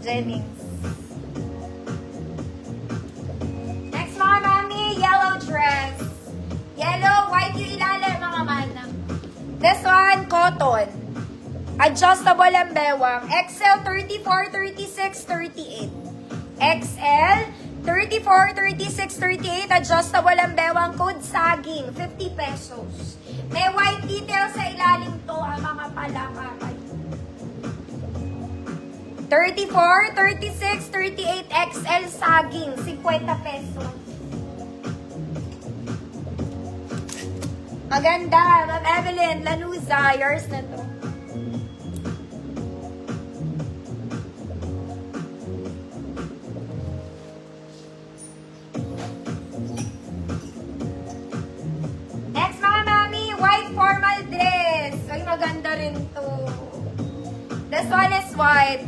Jennings. Next mga mami, yellow dress. Yellow, white yung ilalim mga manang. This one, cotton. Adjustable ang bewang. XL 34, 36, 38. XL 34, 36, 38. Adjustable ang bewang. Code saging. 50 pesos. May white detail sa ilalim to ang mga palakakay. 34, 36, 38 XL saging. 50 pesos. Maganda. Ma'am Evelyn Lanuza. Yours na to. Next mga mami, white formal dress. Ay, maganda rin to. This one is white.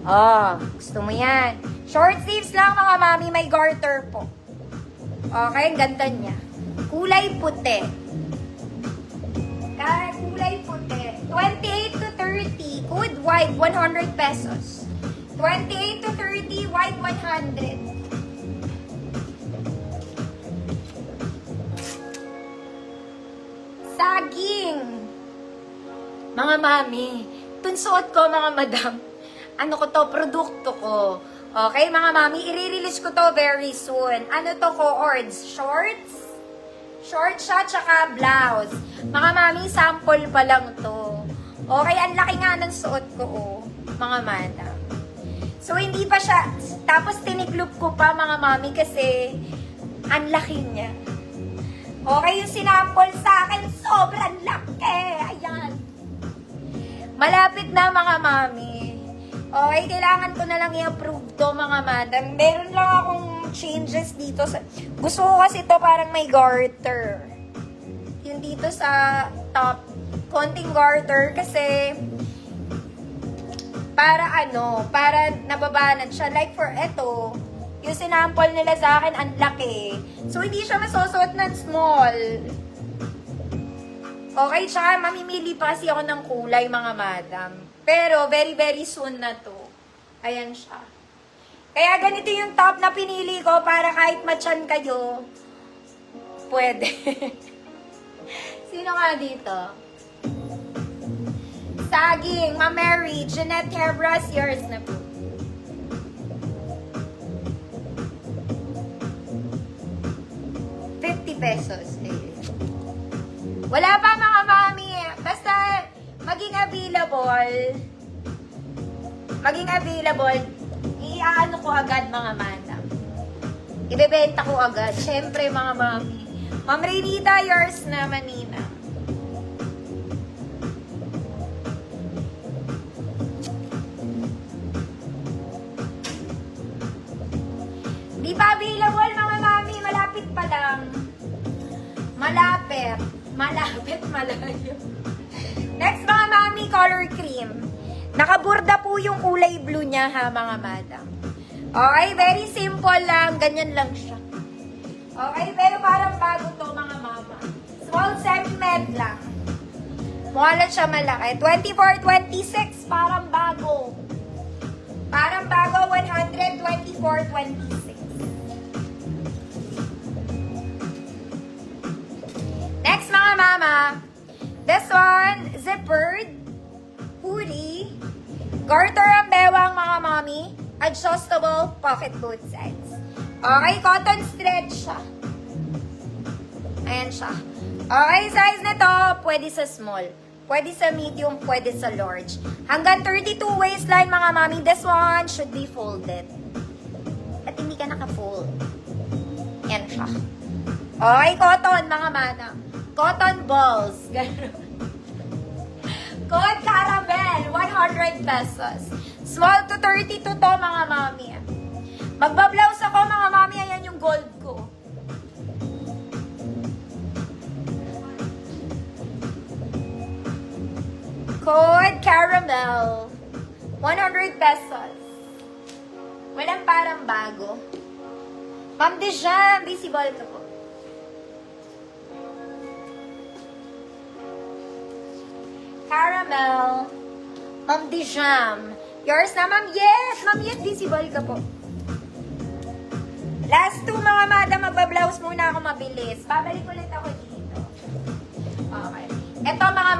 Oh, gusto mo yan. Short sleeves lang mga mami, may garter po. Okay, ang ganda niya. Kulay puti. Kulay puti. 28 to 30. Code white, 100 pesos. 28 to 30, white, 100. Saging. Mga mami, tunsuot ko mga madam. Ano ko to, produkto ko. Okay, mga mami, i-release ko to very soon. Ano to ko, ords? Shorts? Short siya, tsaka blouse. Mga mami, sample pa lang to. Okay, ang laki nga ng suot ko, oh, mga madam. So, hindi pa siya, tapos tiniklop ko pa, mga mami, kasi ang laki niya. Okay, yung sinample sa akin, sobrang laki. Ayan. Malapit na, mga mami. Okay, kailangan ko na lang i-approve to, mga madam. Meron lang akong changes dito. Gusto ko kasi ito parang may garter. Yung dito sa top. Konting garter kasi para para nababanat siya. Like for ito, yung sinample nila sa akin, ang laki. So, hindi siya masusuot ng small. Okay, tsaka mamimili pa kasi ako ng kulay, mga madam. Pero, very, very soon na to. Ayan siya. Kaya ganito yung top na pinili ko para kahit matyan kayo, pwede. Sino nga dito? Saging, Ma Mary, Jeanette Hebras, yours na po. ₱50. Wala pa mga mami. Basta maging available, i-ano ko agad mga madam. Ibebenta ko agad. Siyempre mga mami. Ma'am Renita, yours na manina. Di pa available mga mami. Malapit pa lang. Malapit, malayo. Next mga mami, color cream. Nakaburda po yung kulay blue niya ha mga madam. Okay, very simple lang. Ganyan lang siya. Okay, pero parang bago to mga mama. Small semi-med lang. Mukha lang siya malaki. 24, 26, parang bago. Parang bago, 100, 24, 26. Next mga mama. This one, zippered, hoodie, garter ang bewang mga mami, adjustable pocket both sides. Okay, cotton stretch siya. Ayan siya. Okay, size na to, pwede sa small, pwede sa medium, pwede sa large. Hanggang 32 waistline mga mami, this one should be folded. At hindi ka naka-fold. Ayan siya. Okay, cotton mga mana. Cotton balls. Code Caramel, 100 pesos. Small to 32 to mga mami. Magbablouse ako mga mami, ayan yung gold ko. Code Caramel, 100 pesos. Walang parang bago. Ma'am Dejan, visible ka po. Caramel, Ma'am Dijam. Yours na, Ma'am Yet. Ma'am Yet, visible ka po. Last two, mga madam. Magbablouse muna ako mabilis. Babalik ulit ako dito. Okay. Ito, mga madam.